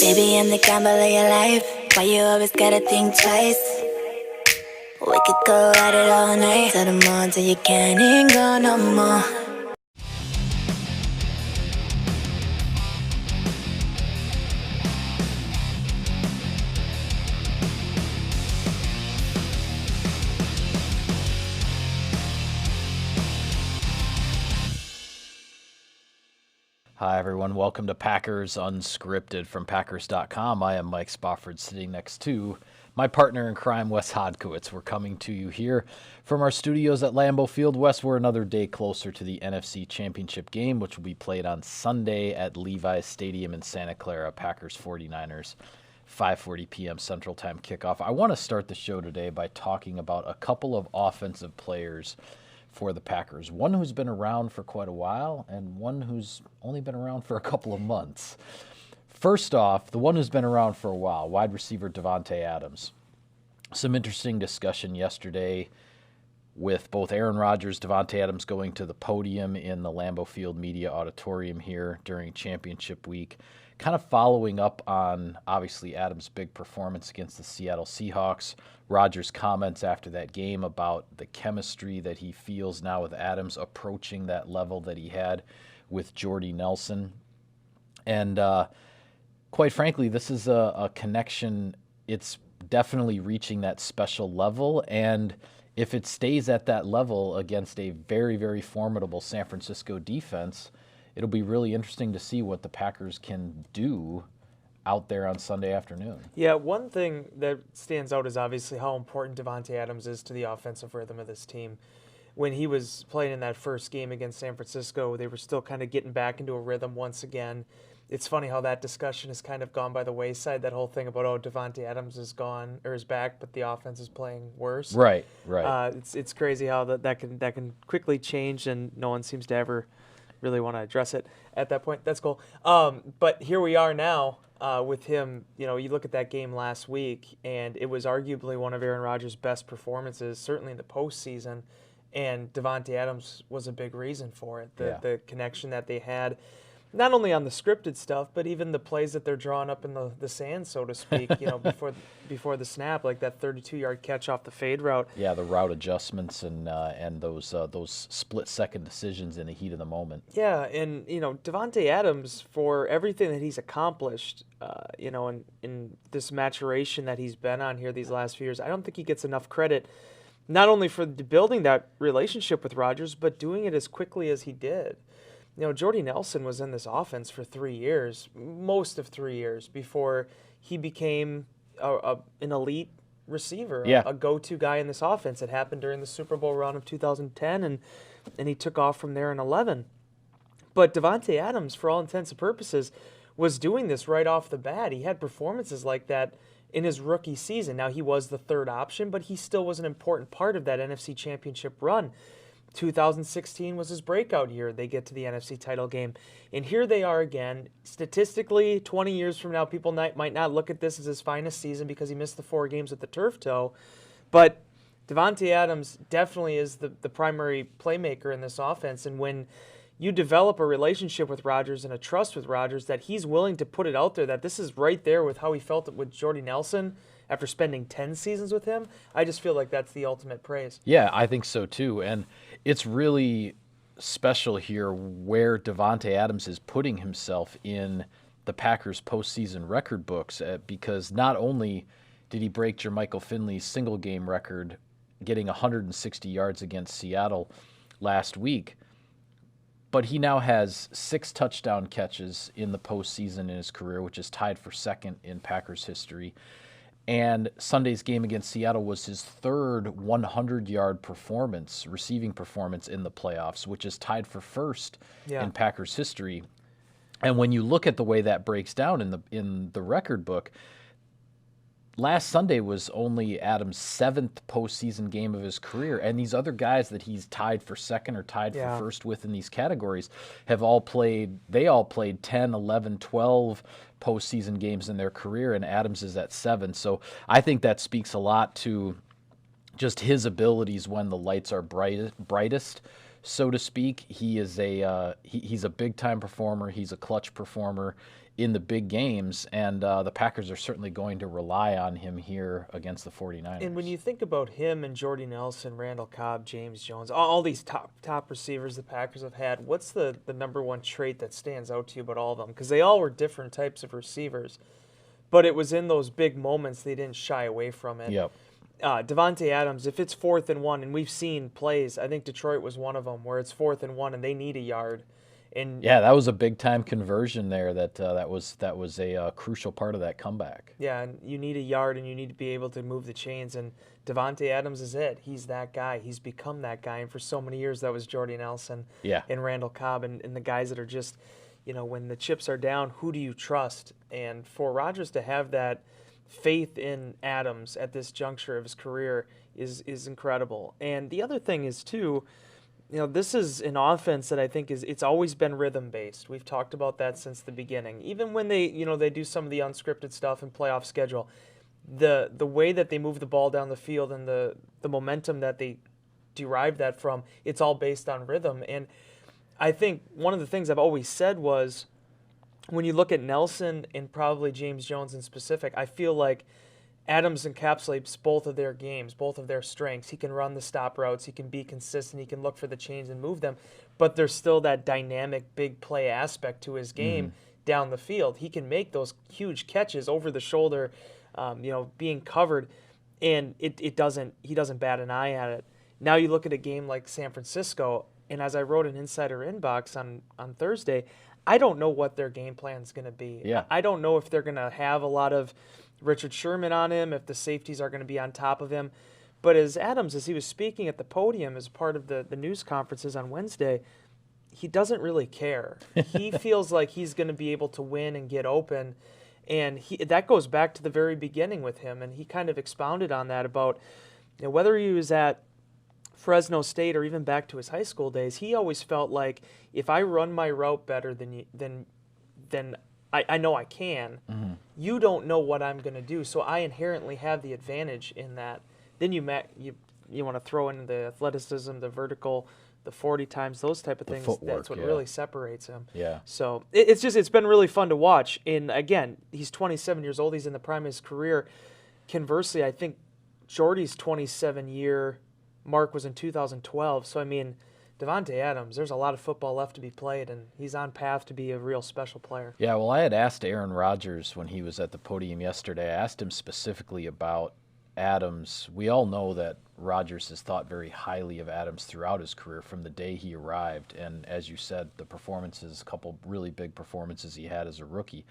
Baby, I'm the gamble of your life. Why you always gotta think twice? We could go at it all night. Till the morning till you can't even go no more. Hi, everyone. Welcome to Packers Unscripted from Packers.com. I am Mike Spofford, sitting next to my partner in crime, Wes Hodkowitz. We're coming to you here from our studios at Lambeau Field. Wes, we're another day closer to the NFC Championship game, which will be played on Sunday at Levi's Stadium in Santa Clara. Packers 49ers, 5:40 p.m. Central Time kickoff. I want to start the show today by talking about a couple of offensive players for the Packers. One who's been around for quite a while and one who's only been around for a couple of months. First off, the one who's been around for a while, wide receiver Davante Adams. Some interesting discussion yesterday with both Aaron Rodgers, Davante Adams going to the podium in the Lambeau Field Media Auditorium here during championship week, kind of following up on, obviously, Adams' big performance against the Seattle Seahawks. Rodgers' comments after that game about the chemistry that he feels now with Adams approaching that level that he had with Jordy Nelson. And quite frankly, this is a connection. It's definitely reaching that special level. And if it stays at that level against a very, very formidable San Francisco defense, it'll be really interesting to see what the Packers can do out there on Sunday afternoon. Yeah, one thing that stands out is obviously how important Davante Adams is to the offensive rhythm of this team. When he was playing in that first game against San Francisco, they were still kind of getting back into a rhythm once again. It's funny how that discussion has kind of gone by the wayside, that whole thing about, oh, Davante Adams is gone or is back, but the offense is playing worse. Right. It's crazy how that can quickly change, and no one seems to ever really want to address it at that point. That's cool. But here we are now with him. You know, you look at that game last week, and it was arguably one of Aaron Rodgers' best performances, certainly in the postseason, and Davante Adams was a big reason for it. The connection that they had, not only on the scripted stuff, but even the plays that they're drawing up in the sand, so to speak, you know, before the snap, like that 32-yard catch off the fade route. Yeah, the route adjustments and those split-second decisions in the heat of the moment. Yeah, and, you know, Davante Adams, for everything that he's accomplished, you know, in this maturation that he's been on here these last few years, I don't think he gets enough credit, not only for building that relationship with Rodgers, but doing it as quickly as he did. You know, Jordy Nelson was in this offense for 3 years, most of 3 years, before he became an elite receiver, a go-to guy in this offense. It happened during the Super Bowl run of 2010, and he took off from there in 11. But Davante Adams, for all intents and purposes, was doing this right off the bat. He had performances like that in his rookie season. Now, he was the third option, but he still was an important part of that NFC Championship run. 2016 was his breakout year. They get to the NFC title game. And here they are again. Statistically, 20 years from now, people might not look at this as his finest season because he missed the 4 games with the turf toe. But Davante Adams definitely is the primary playmaker in this offense. And when you develop a relationship with Rodgers and a trust with Rodgers that he's willing to put it out there, that this is right there with how he felt it with Jordy Nelson after spending 10 seasons with him, I just feel like that's the ultimate praise. Yeah, I think so too. And it's really special here where Davante Adams is putting himself in the Packers postseason record books, because not only did he break Jermichael Finley's single game record, getting 160 yards against Seattle last week, but he now has 6 touchdown catches in the postseason in his career, which is tied for second in Packers history. And Sunday's game against Seattle was his third 100-yard performance, receiving performance in the playoffs, which is tied for first in Packers history. And when you look at the way that breaks down in the record book, last Sunday was only Adams' 7th postseason game of his career, and these other guys that he's tied for second or tied for first with in these categories have all played 10, 11, 12 postseason games in their career, and Adams is at 7. So I think that speaks a lot to just his abilities when the lights are brightest. so to speak. He is he's a big time performer. He's a clutch performer in the big games, and the Packers are certainly going to rely on him here against the 49ers. And when you think about him and Jordy Nelson, Randall Cobb, James Jones, all these top receivers the Packers have had, what's the number one trait that stands out to you about all of them? Because they all were different types of receivers, but it was in those big moments they didn't shy away from it. Yep. Davante Adams, if it's 4th and 1, and we've seen plays, I think Detroit was one of them, where it's 4th and 1 and they need a yard. And yeah, that was a big time conversion there. That was a crucial part of that comeback. Yeah, and you need a yard and you need to be able to move the chains. And Davante Adams is it. He's that guy. He's become that guy. And for so many years, that was Jordy Nelson and Randall Cobb and the guys that are just, when the chips are down, who do you trust? And for Rodgers to have that faith in Adams at this juncture of his career is incredible. And the other thing is, too, this is an offense that I think it's always been rhythm-based. We've talked about that since the beginning. Even when they do some of the unscripted stuff and playoff schedule, the way that they move the ball down the field and the momentum that they derive that from, it's all based on rhythm. And I think one of the things I've always said was, when you look at Nelson and probably James Jones in specific, I feel like Adams encapsulates both of their games, both of their strengths. He can run the stop routes. He can be consistent. He can look for the chains and move them. But there's still that dynamic big play aspect to his game down the field. He can make those huge catches over the shoulder, being covered, and he doesn't bat an eye at it. Now you look at a game like San Francisco, and as I wrote in Insider Inbox on Thursday, I don't know what their game plan is going to be. Yeah. I don't know if they're going to have a lot of Richard Sherman on him, if the safeties are going to be on top of him. But as he was speaking at the podium as part of the news conferences on Wednesday, he doesn't really care. He feels like he's going to be able to win and get open. And that goes back to the very beginning with him. And he kind of expounded on that about whether he was at Fresno State or even back to his high school days, he always felt like if I run my route better than I know I can, you don't know what I'm going to do. So I inherently have the advantage in that. Then you want to throw in the athleticism, the vertical, the 40 times, those type of things. Footwork, that's what really separates him. Yeah. So it's been really fun to watch. And again, he's 27 years old. He's in the prime of his career. Conversely, I think Jordy's 27-year mark was in 2012. So, I mean, Davante Adams, there's a lot of football left to be played, and he's on path to be a real special player. Yeah, well, I had asked Aaron Rodgers when he was at the podium yesterday. I asked him specifically about Adams. We all know that Rodgers has thought very highly of Adams throughout his career from the day he arrived. And as you said, the performances, a couple really big performances he had as a rookie.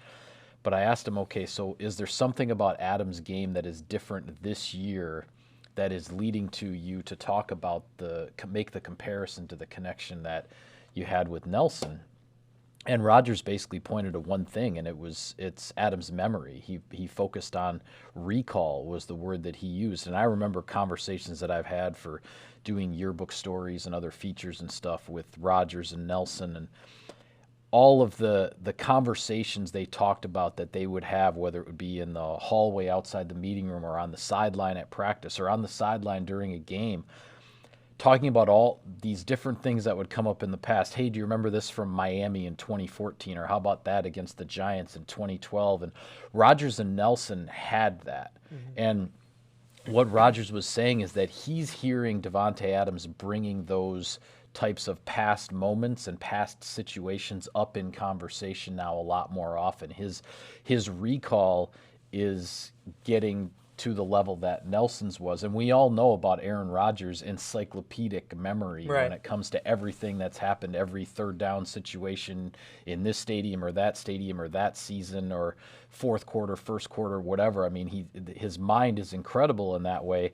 But I asked him, okay, so is there something about Adams' game that is different this year that is leading to you to talk about make the comparison to the connection that you had with Nelson? And Rodgers basically pointed to one thing, and it's Adams' memory. He focused on recall was the word that he used. And I remember conversations that I've had for doing yearbook stories and other features and stuff with Rodgers and Nelson, and all of the conversations they talked about that they would have, whether it would be in the hallway outside the meeting room or on the sideline at practice or on the sideline during a game, talking about all these different things that would come up in the past. Hey, do you remember this from Miami in 2014? Or how about that against the Giants in 2012? And Rodgers and Nelson had that. And what Rodgers was saying is that he's hearing Davante Adams bringing those types of past moments and past situations up in conversation now a lot more often. His recall is getting to the level that Nelson's was. And we all know about Aaron Rodgers' encyclopedic memory when it comes to everything that's happened, every third down situation in this stadium or that season or fourth quarter, first quarter, whatever. I mean, his mind is incredible in that way.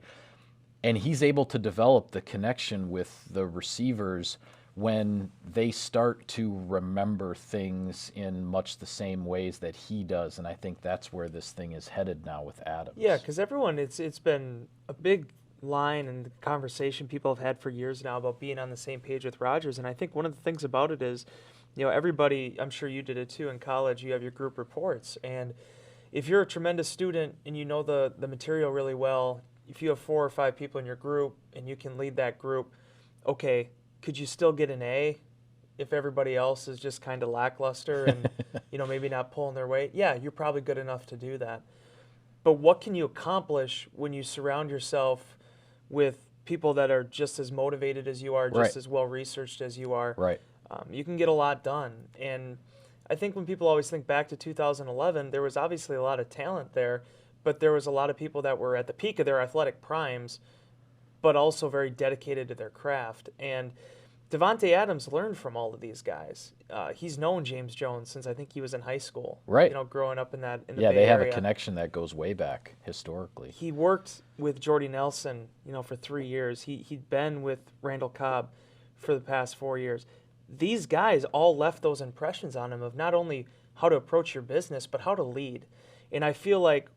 And he's able to develop the connection with the receivers when they start to remember things in much the same ways that he does. And I think that's where this thing is headed now with Adams. Yeah, because everyone, it's been a big line and conversation people have had for years now about being on the same page with Rodgers. And I think one of the things about it is, everybody, I'm sure you did it too in college, you have your group reports. And if you're a tremendous student and you know the material really well, if you have 4 or 5 people in your group and you can lead that group, okay, could you still get an A if everybody else is just kind of lackluster and, maybe not pulling their weight? Yeah, you're probably good enough to do that. But what can you accomplish when you surround yourself with people that are just as motivated as you are, just as well-researched as you are? Right. You can get a lot done. And I think when people always think back to 2011, there was obviously a lot of talent there, but there was a lot of people that were at the peak of their athletic primes, but also very dedicated to their craft. And Davante Adams learned from all of these guys. He's known James Jones since I think he was in high school. Right. Growing up in the Bay they have Area. a connection that goes way back historically. He worked with Jordy Nelson, for 3 years. He'd been with Randall Cobb for the past 4 years. These guys all left those impressions on him of not only how to approach your business, but how to lead. And I feel like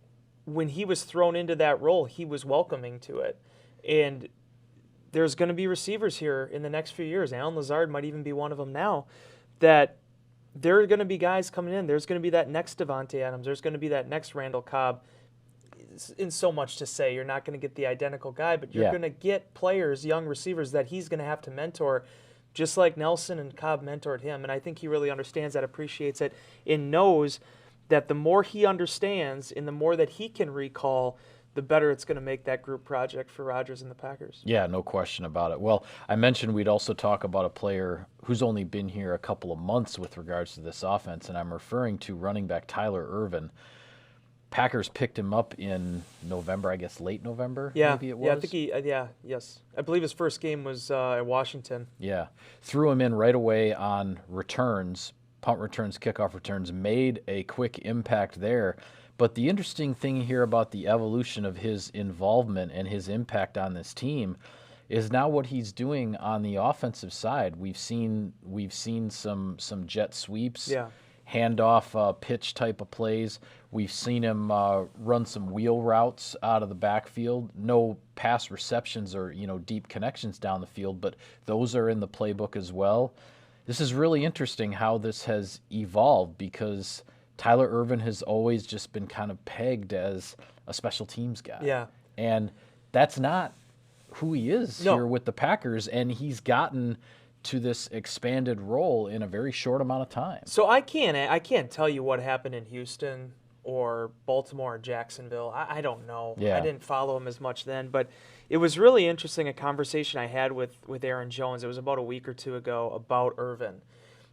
when he was thrown into that role, he was welcoming to it. And there's going to be receivers here in the next few years. Allen Lazard might even be one of them now, that there are going to be guys coming in. There's going to be that next Davante Adams. There's going to be that next Randall Cobb. In so much to say, you're not going to get the identical guy, but you're going to get players, young receivers that he's going to have to mentor, just like Nelson and Cobb mentored him. And I think he really understands that, appreciates it, and knows that the more he understands and the more that he can recall, the better it's going to make that group project for Rodgers and the Packers. Yeah, no question about it. Well, I mentioned we'd also talk about a player who's only been here a couple of months with regards to this offense, and I'm referring to running back Tyler Ervin. Packers picked him up in November, I guess late November, maybe it was? Yeah, I think yes. I believe his first game was at Washington. Yeah. Threw him in right away on returns, punt returns, kickoff returns, made a quick impact there. But the interesting thing here about the evolution of his involvement and his impact on this team is now what he's doing on the offensive side. We've seen some jet sweeps, handoff pitch type of plays. We've seen him run some wheel routes out of the backfield. No pass receptions or deep connections down the field, but those are in the playbook as well. This is really interesting how this has evolved, because Tyler Ervin has always just been kind of pegged as a special teams guy. Yeah. And that's not who he is here with the Packers, and he's gotten to this expanded role in a very short amount of time. So I can't tell you what happened in Houston or Baltimore or Jacksonville. I don't know. Yeah. I didn't follow him as much then, but it was really interesting, a conversation I had with Aaron Jones. It was about a week or two ago about Ervin.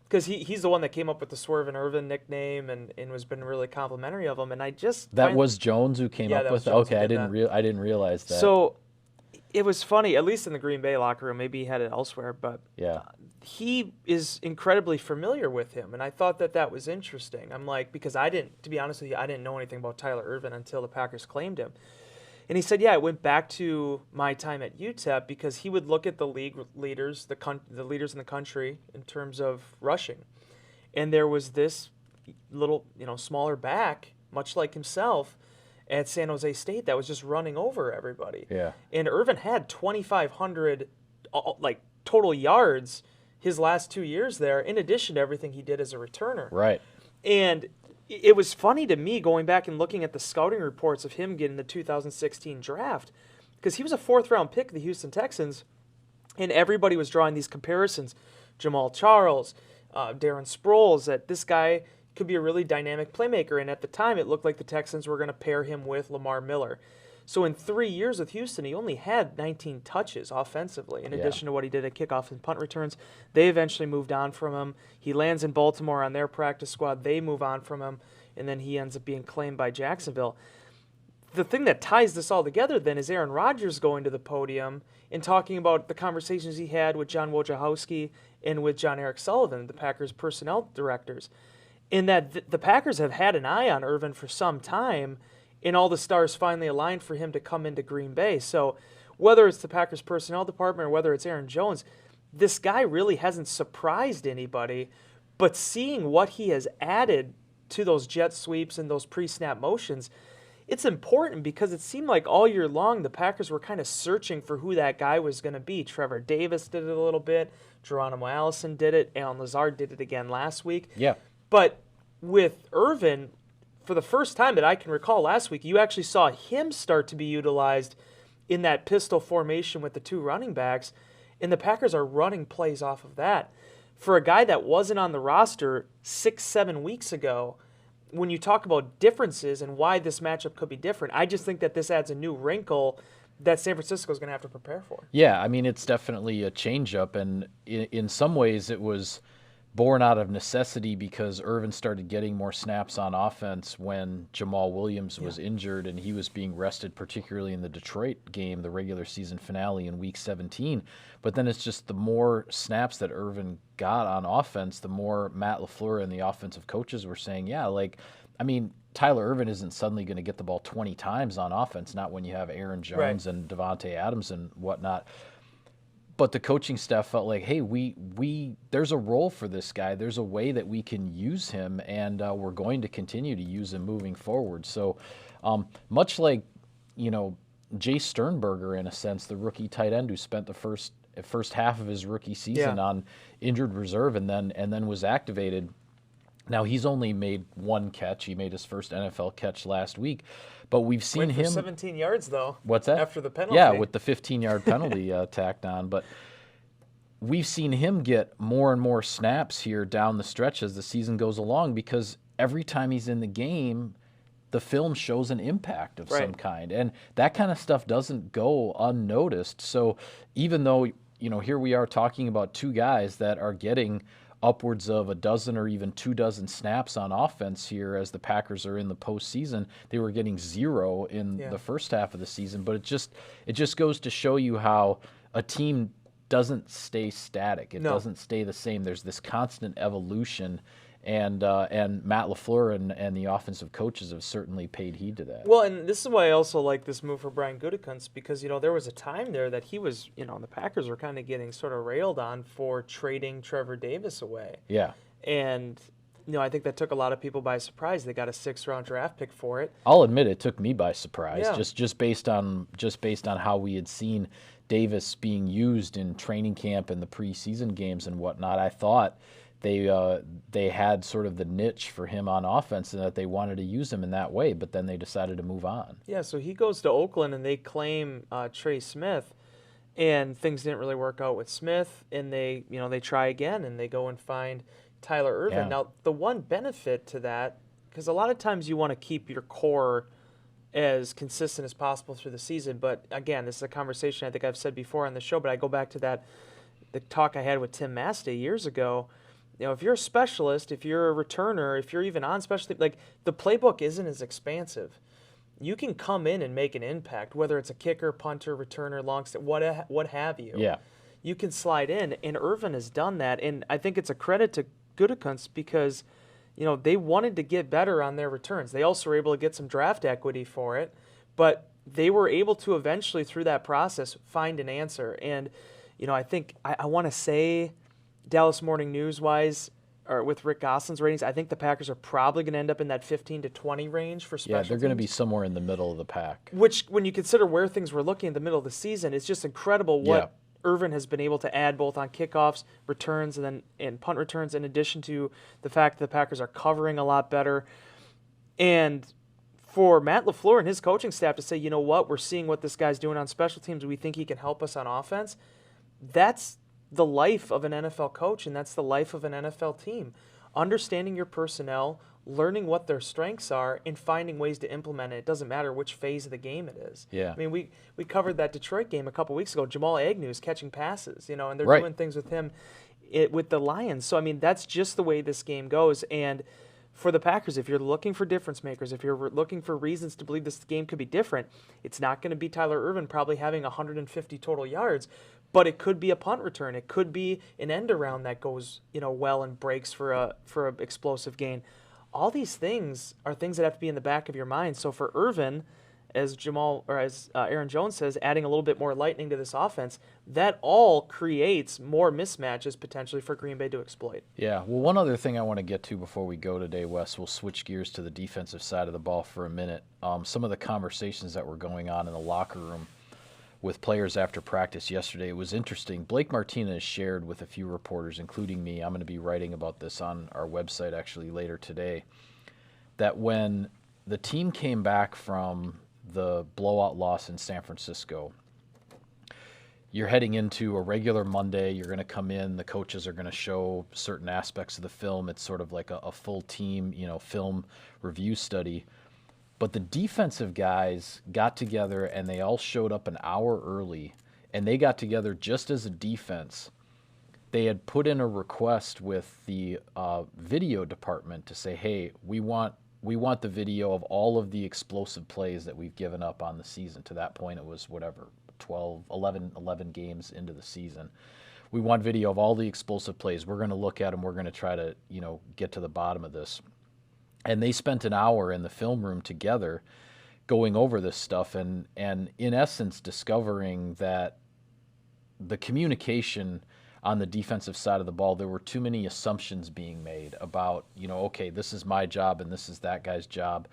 Because he's the one that came up with the Swervin' Ervin nickname and has been really complimentary of him. And I just was Jones who came up with it? Okay, I didn't realize that. So it was funny, at least in the Green Bay locker room. Maybe he had it elsewhere, but he is incredibly familiar with him. And I thought that was interesting. I'm like, because to be honest with you, I didn't know anything about Tyler Ervin until the Packers claimed him. And he said, it went back to my time at UTEP, because he would look at the league leaders, the leaders in the country in terms of rushing. And there was this little, smaller back, much like himself, at San Jose State that was just running over everybody. Yeah. And Ervin had 2,500 total yards his last 2 years there, in addition to everything he did as a returner. Right. And it was funny to me going back and looking at the scouting reports of him getting the 2016 draft, because he was a fourth-round pick of the Houston Texans, and everybody was drawing these comparisons. Jamal Charles, Darren Sproles, that this guy could be a really dynamic playmaker, and at the time it looked like the Texans were going to pair him with Lamar Miller. So in 3 years with Houston, he only had 19 touches offensively, in addition to what he did at kickoff and punt returns. They eventually moved on from him. He lands in Baltimore on their practice squad. They move on from him, and then he ends up being claimed by Jacksonville. The thing that ties this all together then is Aaron Rodgers going to the podium and talking about the conversations he had with John Wojciechowski and with John Eric Sullivan, the Packers personnel directors, in that the Packers have had an eye on Ervin for some time, and all the stars finally aligned for him to come into Green Bay. So whether it's the Packers personnel department or whether it's Aaron Jones, this guy really hasn't surprised anybody. But seeing what he has added to those jet sweeps and those pre-snap motions, it's important, because it seemed like all year long the Packers were kind of searching for who that guy was going to be. Trevor Davis did it a little bit. Geronimo Allison did it. Allen Lazard did it again last week. Yeah. But with Ervin, for the first time that I can recall last week, you actually saw him start to be utilized in that pistol formation with the two running backs. and the Packers are running plays off of that. For a guy that wasn't on the roster 6-7 weeks ago, when you talk about differences and why this matchup could be different, I just think that this adds a new wrinkle that San Francisco is going to have to prepare for. Yeah, I mean, it's definitely a change-up, and in some ways it was born out of necessity because Ervin started getting more snaps on offense when Jamal Williams was injured and he was being rested, particularly in the Detroit game, the regular season finale in Week 17. But then it's just the more snaps that Ervin got on offense, the more Matt LaFleur and the offensive coaches were saying, Tyler Ervin isn't suddenly going to get the ball 20 times on offense, not when you have Aaron Jones and Davante Adams and whatnot. But the coaching staff felt like, hey, there's a role for this guy. There's a way that we can use him, and we're going to continue to use him moving forward. So much like, Jay Sternberger, in a sense, the rookie tight end who spent the first half of his rookie season on injured reserve and then was activated. Now, he's only made one catch. He made his first NFL catch last week. But we've seen him 17 yards, though. What's that? After the penalty. Yeah, with the 15-yard penalty tacked on. But we've seen him get more and more snaps here down the stretch as the season goes along because every time he's in the game, the film shows an impact of some kind. And that kind of stuff doesn't go unnoticed. So even though, here we are talking about two guys that are getting upwards of a dozen or even 24 snaps on offense here as the Packers are in the postseason. They were getting 0 in the first half of the season, but it just goes to show you how a team doesn't stay static. It doesn't stay the same. There's this constant evolution, and Matt LaFleur and the offensive coaches have certainly paid heed to that. Well, and this is why I also like this move for Brian Gutekunst, because there was a time there that he was, the Packers were kind of getting sort of railed on for trading Trevor Davis away. Yeah, and I think that took a lot of people by surprise. They got a 6th-round draft pick for it. I'll admit it took me by surprise, Yeah. just based on how we had seen Davis being used in training camp and the preseason games and whatnot. I thought they had sort of the niche for him on offense and that they wanted to use him in that way, but then they decided to move on. Yeah, so he goes to Oakland and they claim Trey Smith, and things didn't really work out with Smith, and they try again and they go and find Tyler Ervin. Yeah. Now, the one benefit to that, because a lot of times you want to keep your core as consistent as possible through the season, but again, this is a conversation I think I've said before on the show, but I go back to the talk I had with Tim Mastey years ago. If you're a specialist, if you're a returner, if you're even on specialty, like the playbook isn't as expansive. You can come in and make an impact, whether it's a kicker, punter, returner, long snap, what have you. Yeah. You can slide in, and Ervin has done that, and I think it's a credit to Gutekunst because, they wanted to get better on their returns. They also were able to get some draft equity for it, but they were able to eventually, through that process, find an answer. And, I think I want to say, Dallas Morning News-wise, or with Rick Gosselin's ratings, I think the Packers are probably going to end up in that 15 to 20 range for special teams. Yeah, they're going to be somewhere in the middle of the pack. Which, when you consider where things were looking in the middle of the season, it's just incredible what Ervin has been able to add both on kickoffs, returns, and punt returns, in addition to the fact that the Packers are covering a lot better. And for Matt LaFleur and his coaching staff to say, we're seeing what this guy's doing on special teams. We think he can help us on offense. That's the life of an NFL coach, and that's the life of an NFL team. Understanding your personnel, learning what their strengths are, and finding ways to implement it. It doesn't matter which phase of the game it is. Yeah. I mean, we covered that Detroit game a couple weeks ago. Jamal Agnew is catching passes, and they're doing things with him with the Lions. So, I mean, that's just the way this game goes. And for the Packers, if you're looking for difference makers, if you're looking for reasons to believe this game could be different, it's not going to be Tyler Ervin probably having 150 total yards, but it could be a punt return. It could be an end around that goes, well and breaks for a explosive gain. All these things are things that have to be in the back of your mind. So for Ervin, as Aaron Jones says, adding a little bit more lightning to this offense, that all creates more mismatches potentially for Green Bay to exploit. Yeah. Well, one other thing I want to get to before we go today, Wes, we'll switch gears to the defensive side of the ball for a minute. Some of the conversations that were going on in the locker room with players after practice yesterday, it was interesting. Blake Martinez shared with a few reporters, including me, I'm going to be writing about this on our website actually later today, that when the team came back from the blowout loss in San Francisco, you're heading into a regular Monday. You're going to come in. The coaches are going to show certain aspects of the film. It's sort of like a full team, film review study. But the defensive guys got together and they all showed up an hour early, and they got together just as a defense. They had put in a request with the video department to say, hey, we want the video of all of the explosive plays that we've given up on the season. To that point, it was 11 games into the season. We want video of all the explosive plays. We're going to look at them. We're going to try to, get to the bottom of this. And they spent an hour in the film room together going over this stuff and in essence discovering that the communication on the defensive side of the ball, there were too many assumptions being made about, okay, this is my job and this is that guy's job.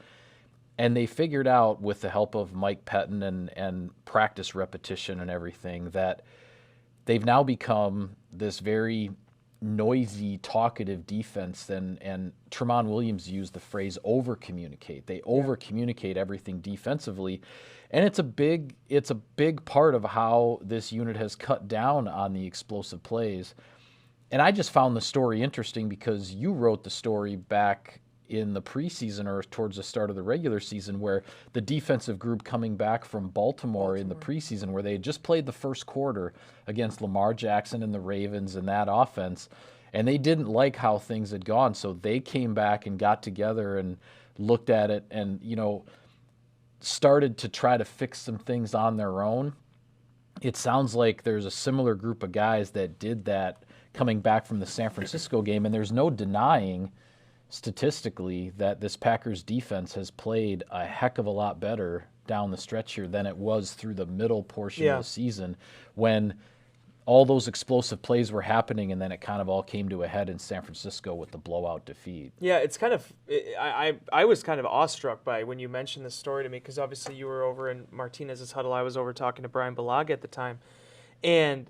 And they figured out, with the help of Mike Pettin and practice repetition and everything, that they've now become this very noisy, talkative defense. And Tramon Williams used the phrase over-communicate. They over-communicate everything defensively. And it's a big part of how this unit has cut down on the explosive plays. And I just found the story interesting because you wrote the story back in the preseason or towards the start of the regular season, where the defensive group coming back from Baltimore in the preseason, where they had just played the first quarter against Lamar Jackson and the Ravens and that offense, and they didn't like how things had gone. So they came back and got together and looked at it and, started to try to fix some things on their own. It sounds like there's a similar group of guys that did that coming back from the San Francisco game, and there's no denying statistically that this Packers defense has played a heck of a lot better down the stretch here than it was through the middle portion of the season, when all those explosive plays were happening, and then it kind of all came to a head in San Francisco with the blowout defeat. Yeah, it's kind of I was kind of awestruck by when you mentioned this story to me, because obviously you were over in Martinez's huddle. I was over talking to Brian Balaga at the time, and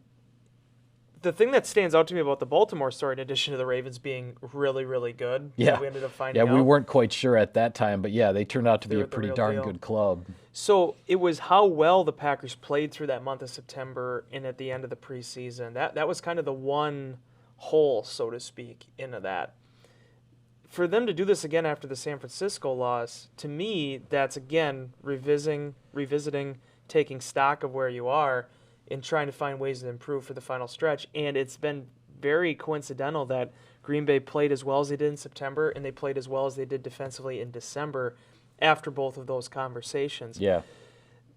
the thing that stands out to me about the Baltimore story, in addition to the Ravens being really, really good, we ended up finding out. We weren't quite sure at that time, but they turned out to be a pretty darn good club. So it was how well the Packers played through that month of September and at the end of the preseason. That was kind of the one hole, so to speak, into that. For them to do this again after the San Francisco loss, to me, that's again revisiting, taking stock of where you are, and trying to find ways to improve for the final stretch. And it's been very coincidental that Green Bay played as well as they did in September, and they played as well as they did defensively in December after both of those conversations. Yeah.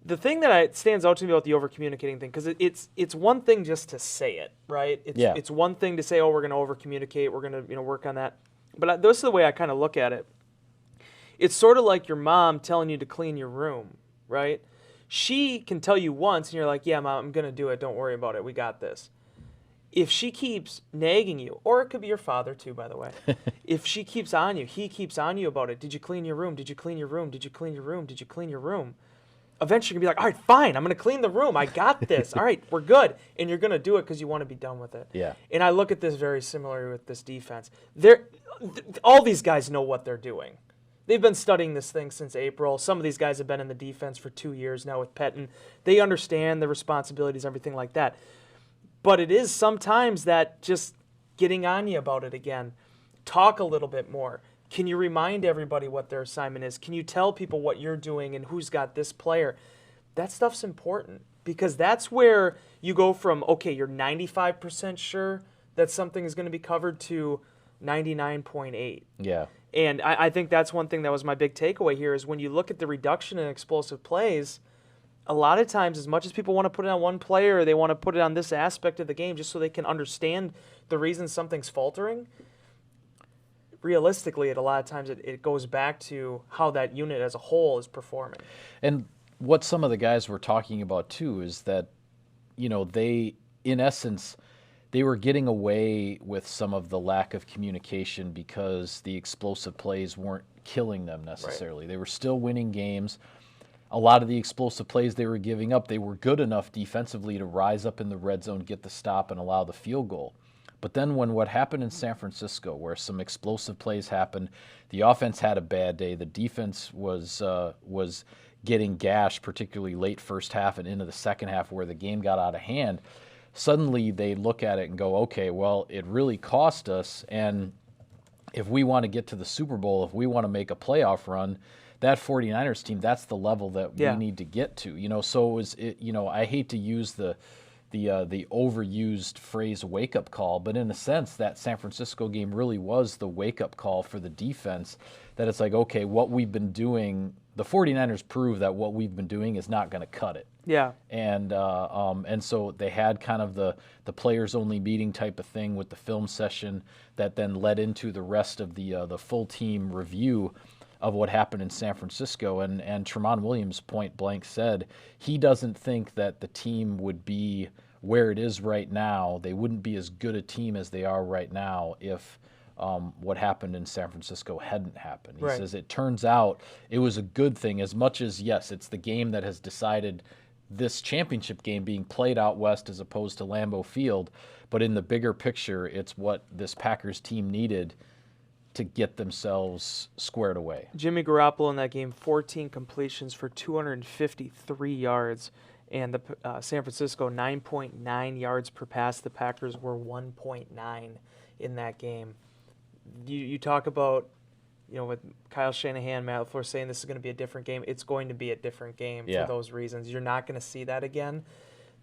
The thing that stands out to me about the over-communicating thing, because it's one thing just to say it, right? It's one thing to say, oh, we're going to over-communicate, we're going to work on that. But this is the way I kind of look at it. It's sort of like your mom telling you to clean your room, right? She can tell you once, and you're like, yeah, Mom, I'm going to do it. Don't worry about it. We got this. If she keeps nagging you, or it could be your father too, by the way. If she keeps on you, he keeps on you about it. Did you clean your room? Did you clean your room? Did you clean your room? Did you clean your room? Eventually you're going to be like, all right, fine. I'm going to clean the room. I got this. All right, we're good. And you're going to do it because you want to be done with it. Yeah. And I look at this very similarly with this defense. All these guys know what they're doing. They've been studying this thing since April. Some of these guys have been in the defense for 2 years now with Pettin. They understand the responsibilities, everything like that. But it is sometimes that just getting on you about it again. Talk a little bit more. Can you remind everybody what their assignment is? Can you tell people what you're doing and who's got this player? That stuff's important, because that's where you go from, okay, you're 95% sure that something is going to be covered, to 99.8. Yeah. And I think that's one thing that was my big takeaway here, is when you look at the reduction in explosive plays, a lot of times, as much as people want to put it on one player, or they want to put it on this aspect of the game just so they can understand the reason something's faltering, realistically, a lot of times it goes back to how that unit as a whole is performing. And what some of the guys were talking about too is that, they, in essence, they were getting away with some of the lack of communication because the explosive plays weren't killing them necessarily. Right. They were still winning games. A lot of the explosive plays they were giving up, they were good enough defensively to rise up in the red zone, get the stop, and allow the field goal. But then when what happened in San Francisco, where some explosive plays happened, the offense had a bad day, the defense was getting gashed, particularly late first half and into the second half where the game got out of hand, suddenly they look at it and go, okay, well, it really cost us, and if we want to get to the Super Bowl, if we want to make a playoff run, that 49ers team, that's the level that we need to get to. So I hate to use the overused phrase wake-up call, but in a sense, that San Francisco game really was the wake-up call for the defense, that it's like, okay, what we've been doing, the 49ers prove that what we've been doing is not going to cut it. Yeah. And so they had kind of the players-only meeting type of thing with the film session that then led into the rest of the full team review of what happened in San Francisco. And Tramon Williams point blank said he doesn't think that the team would be where it is right now. They wouldn't be as good a team as they are right now if what happened in San Francisco hadn't happened. He says it turns out it was a good thing, as much as, yes, it's the game that has decided this championship game being played out west as opposed to Lambeau Field, but in the bigger picture, it's what this Packers team needed to get themselves squared away. Jimmy Garoppolo in that game, 14 completions for 253 yards, and the San Francisco 9.9 yards per pass. The Packers were 1.9 in that game. You talk about, with Kyle Shanahan, Matt LaFleur saying this is going to be a different game. It's going to be a different game for those reasons. You're not going to see that again.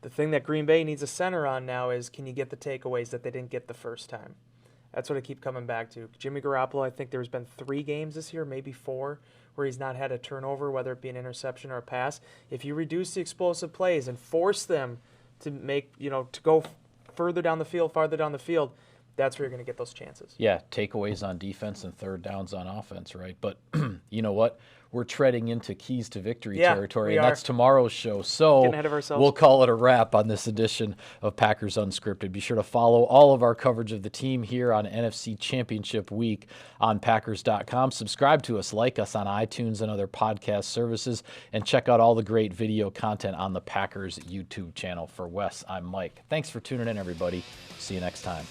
The thing that Green Bay needs a center on now is, can you get the takeaways that they didn't get the first time? That's what I keep coming back to. Jimmy Garoppolo, I think there's been 3 games this year, maybe 4, where he's not had a turnover, whether it be an interception or a pass. If you reduce the explosive plays and force them to make, to go farther down the field, that's where you're going to get those chances. Yeah, takeaways on defense and third downs on offense, right? But you know what? We're treading into keys to victory territory, and that's tomorrow's show. So getting ahead of ourselves. We'll call it a wrap on this edition of Packers Unscripted. Be sure to follow all of our coverage of the team here on NFC Championship Week on Packers.com. Subscribe to us, like us on iTunes and other podcast services, and check out all the great video content on the Packers YouTube channel. For Wes, I'm Mike. Thanks for tuning in, everybody. See you next time.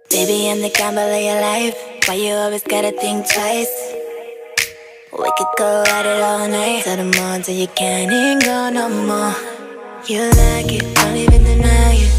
Baby, I'm the gamble of your life. Why you always gotta think twice? We could go at it all night till the morning till you can't even go no more. You like it, don't even deny it.